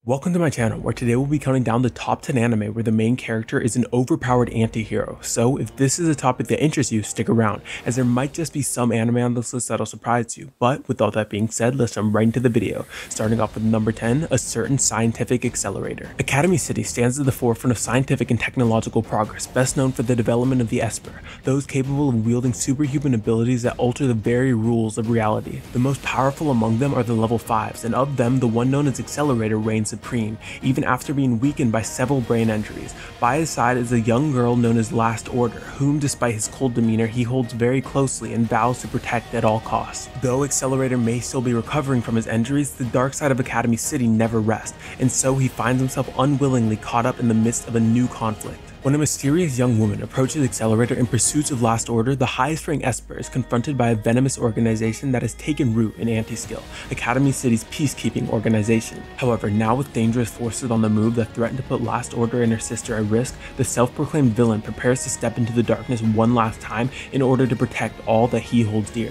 Welcome to my channel, where today we'll be counting down the top 10 anime where the main character is an overpowered anti-hero. So if this is a topic that interests you, stick around, as there might just be some anime on this list that'll surprise you. But with all that being said, let's jump right into the video. Starting off with number 10, a certain scientific accelerator. Academy City stands at the forefront of scientific and technological progress, best known for the development of the Esper, those capable of wielding superhuman abilities that alter the very rules of reality. The most powerful among them are the level 5s, and of them, the one known as Accelerator reigns supreme, even after being weakened by several brain injuries. By his side is a young girl known as Last Order, whom despite his cold demeanor he holds very closely and vows to protect at all costs. Though Accelerator may still be recovering from his injuries, the dark side of Academy City never rests, and so he finds himself unwillingly caught up in the midst of a new conflict. When a mysterious young woman approaches Accelerator in pursuit of Last Order, the highest rank Esper is confronted by a venomous organization that has taken root in Anti-Skill, Academy City's peacekeeping organization. However, now with dangerous forces on the move that threaten to put Last Order and her sister at risk, the self-proclaimed villain prepares to step into the darkness one last time in order to protect all that he holds dear.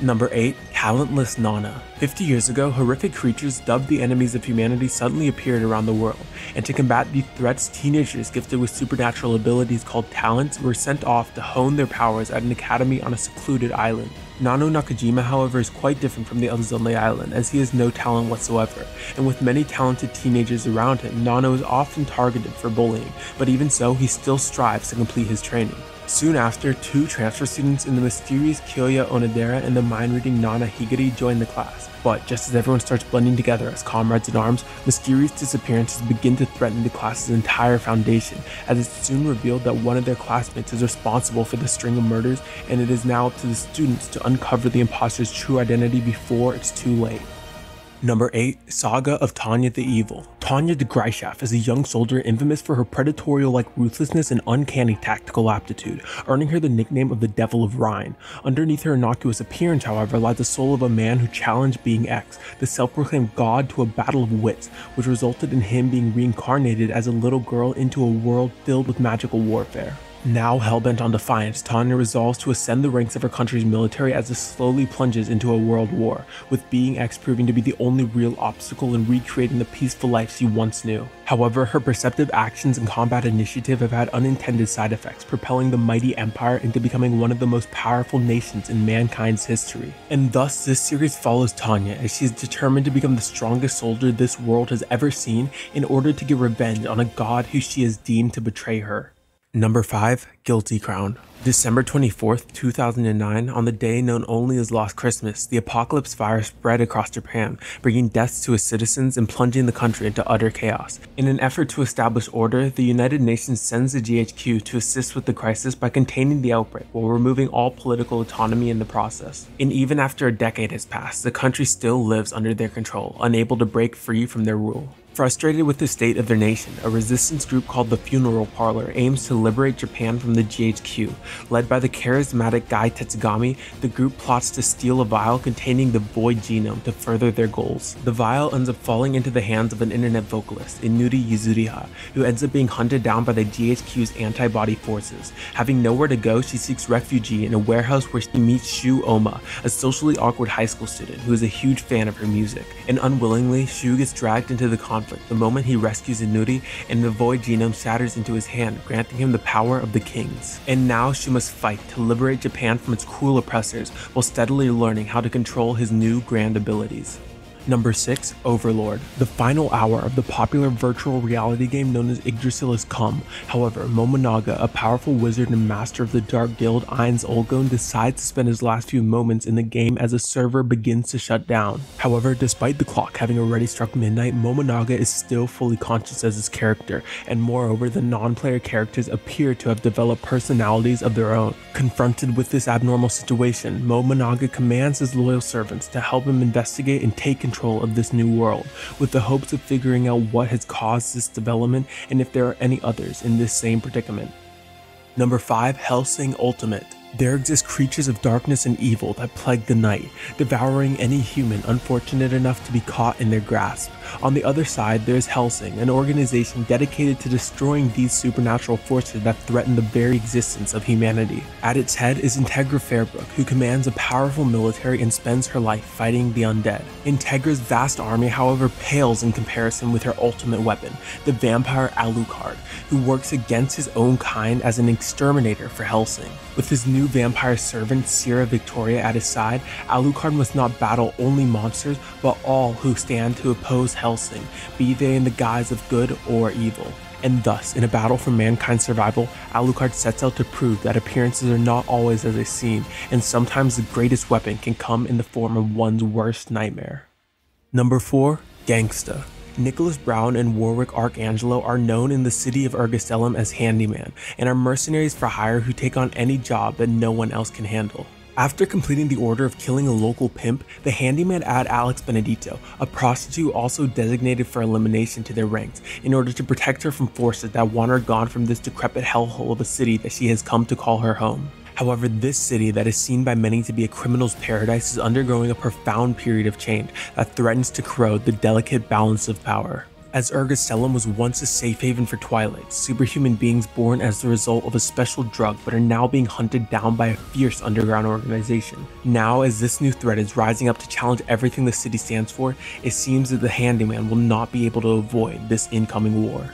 Number 8, Talentless Nana. 50 years ago, horrific creatures dubbed the enemies of humanity suddenly appeared around the world, and to combat these threats, teenagers gifted with supernatural abilities called talents were sent off to hone their powers at an academy on a secluded island. Nano Nakajima, however, is quite different from the others on the island, as he has no talent whatsoever, and with many talented teenagers around him, Nano is often targeted for bullying, but even so, he still strives to complete his training. Soon after, two transfer students in the mysterious Kyoya Onodera and the mind-reading Nana Higiri join the class. But just as everyone starts blending together as comrades in arms, mysterious disappearances begin to threaten the class's entire foundation, as it's soon revealed that one of their classmates is responsible for the string of murders, and it is now up to the students to uncover the imposter's true identity before it's too late. Number 8, Saga of Tanya the Evil. Tanya the Greichaf is a young soldier infamous for her predatorial-like ruthlessness and uncanny tactical aptitude, earning her the nickname of the Devil of Rhine. Underneath her innocuous appearance, however, lies the soul of a man who challenged Being X, the self-proclaimed god, to a battle of wits, which resulted in him being reincarnated as a little girl into a world filled with magical warfare. Now hellbent on defiance, Tanya resolves to ascend the ranks of her country's military as it slowly plunges into a world war, with Being X proving to be the only real obstacle in recreating the peaceful life she once knew. However, her perceptive actions and combat initiative have had unintended side effects, propelling the mighty empire into becoming one of the most powerful nations in mankind's history. And thus, this series follows Tanya as she is determined to become the strongest soldier this world has ever seen in order to get revenge on a god who she has deemed to betray her. Number 5, Guilty Crown. December 24th, 2009, on the day known only as Lost Christmas, the apocalypse virus spread across Japan, bringing deaths to its citizens and plunging the country into utter chaos. In an effort to establish order, the United Nations sends the GHQ to assist with the crisis by containing the outbreak while removing all political autonomy in the process. And even after a decade has passed, the country still lives under their control, unable to break free from their rule. Frustrated with the state of their nation, a resistance group called the Funeral Parlor aims to liberate Japan from the GHQ. Led by the charismatic Guy Tetsugami, the group plots to steal a vial containing the Void Genome to further their goals. The vial ends up falling into the hands of an internet vocalist, Inuri Yuzuriha, who ends up being hunted down by the GHQ's antibody forces. Having nowhere to go, she seeks refuge in a warehouse where she meets Shu Oma, a socially awkward high school student who is a huge fan of her music. And unwillingly, Shu gets dragged into the conflict the moment he rescues Inuri, and the Void Genome shatters into his hand, granting him the power of the kings. And now she must fight to liberate Japan from its cruel oppressors, while steadily learning how to control his new grand abilities. Number 6, Overlord. The final hour of the popular virtual reality game known as Yggdrasil has come. However, Momonaga, a powerful wizard and master of the Dark Guild Ainz Olgon, decides to spend his last few moments in the game as the server begins to shut down. However, despite the clock having already struck midnight, Momonaga is still fully conscious as his character, and moreover, the non-player characters appear to have developed personalities of their own. Confronted with this abnormal situation, Momonaga commands his loyal servants to help him investigate and take control of this new world, with the hopes of figuring out what has caused this development and if there are any others in this same predicament. Number 5, Hellsing Ultimate. There exist creatures of darkness and evil that plague the night, devouring any human unfortunate enough to be caught in their grasp. On the other side, there is Hellsing, an organization dedicated to destroying these supernatural forces that threaten the very existence of humanity. At its head is Integra Fairbrook, who commands a powerful military and spends her life fighting the undead. Integra's vast army, however, pales in comparison with her ultimate weapon, the vampire Alucard, who works against his own kind as an exterminator for Hellsing. With his new vampire servant Sierra Victoria at his side, Alucard must not battle only monsters, but all who stand to oppose Hellsing, be they in the guise of good or evil. And thus, in a battle for mankind's survival, Alucard sets out to prove that appearances are not always as they seem, and sometimes the greatest weapon can come in the form of one's worst nightmare. Number 4. Gangsta. Nicholas Brown and Warwick Arcangelo are known in the city of Ergostellum as handyman, and are mercenaries for hire who take on any job that no one else can handle. After completing the order of killing a local pimp, the handyman add Alex Benedito, a prostitute also designated for elimination, to their ranks, in order to protect her from forces that want her gone from this decrepit hellhole of a city that she has come to call her home. However, this city that is seen by many to be a criminal's paradise is undergoing a profound period of change that threatens to corrode the delicate balance of power. As Ergostellum was once a safe haven for Twilight, superhuman beings born as the result of a special drug but are now being hunted down by a fierce underground organization. Now, as this new threat is rising up to challenge everything the city stands for, it seems that the handyman will not be able to avoid this incoming war.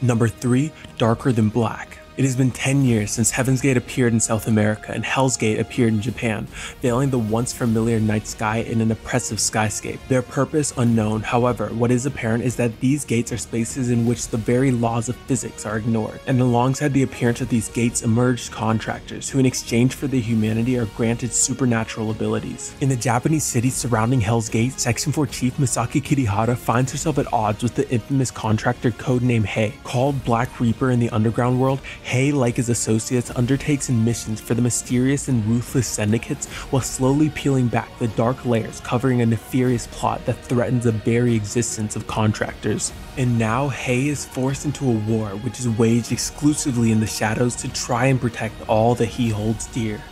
Number 3. Darker Than Black. It has been 10 years since Heaven's Gate appeared in South America and Hell's Gate appeared in Japan, veiling the once familiar night sky in an oppressive skyscape. Their purpose unknown, however, what is apparent is that these gates are spaces in which the very laws of physics are ignored, and alongside the appearance of these gates emerged contractors who in exchange for their humanity are granted supernatural abilities. In the Japanese city surrounding Hell's Gate, Section 4 Chief Misaki Kirihara finds herself at odds with the infamous contractor codenamed Hei. Called Black Reaper in the underground world, Hei, like his associates, undertakes missions for the mysterious and ruthless syndicates while slowly peeling back the dark layers covering a nefarious plot that threatens the very existence of contractors. And now Hei is forced into a war which is waged exclusively in the shadows to try and protect all that he holds dear.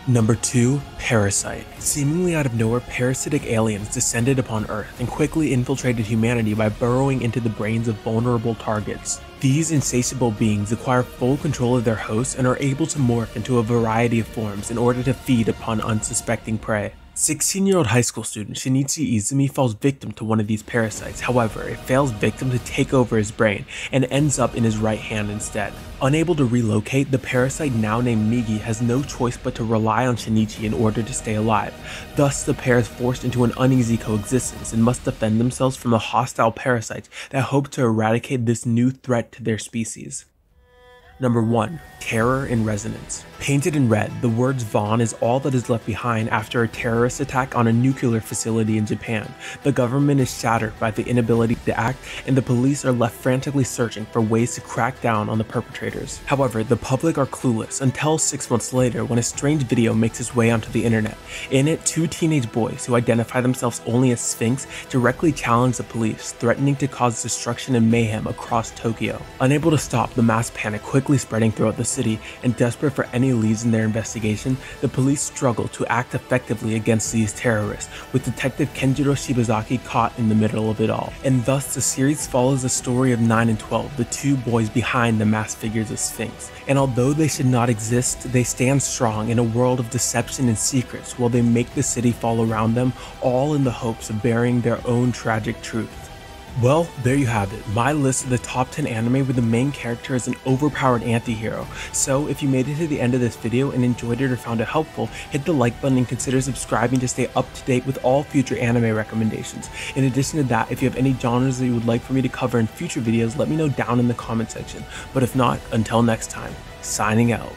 Number 2. Parasyte. Seemingly out of nowhere, parasitic aliens descended upon Earth and quickly infiltrated humanity by burrowing into the brains of vulnerable targets. These insatiable beings acquire full control of their hosts and are able to morph into a variety of forms in order to feed upon unsuspecting prey. 16-year-old high school student Shinichi Izumi falls victim to one of these parasites. However, it fails victim to take over his brain and ends up in his right hand instead. Unable to relocate, the parasite, now named Migi, has no choice but to rely on Shinichi in order to stay alive. Thus, the pair is forced into an uneasy coexistence and must defend themselves from the hostile parasites that hope to eradicate this new threat to their species. Number 1. Terror in Resonance. Painted in red, the words Vaughn is all that is left behind after a terrorist attack on a nuclear facility in Japan. The government is shattered by the inability to act, and the police are left frantically searching for ways to crack down on the perpetrators. However, the public are clueless until 6 months later when a strange video makes its way onto the internet. In it, 2 teenage boys who identify themselves only as Sphinx directly challenge the police, threatening to cause destruction and mayhem across Tokyo. Unable to stop the mass panic quickly spreading throughout the city, and desperate for any leads in their investigation, the police struggle to act effectively against these terrorists, with Detective Kenjiro Shibazaki caught in the middle of it all. And thus the series follows the story of 9 and 12, the 2 boys behind the masked figures of Sphinx. And although they should not exist, they stand strong in a world of deception and secrets while they make the city fall around them, all in the hopes of burying their own tragic truth. Well, there you have it, my list of the top 10 anime where the main character is an overpowered anti-hero. So if you made it to the end of this video and enjoyed it or found it helpful, hit the like button and consider subscribing to stay up to date with all future anime recommendations. In addition to that, if you have any genres that you would like for me to cover in future videos, let me know down in the comment section. But if not, until next time, signing out.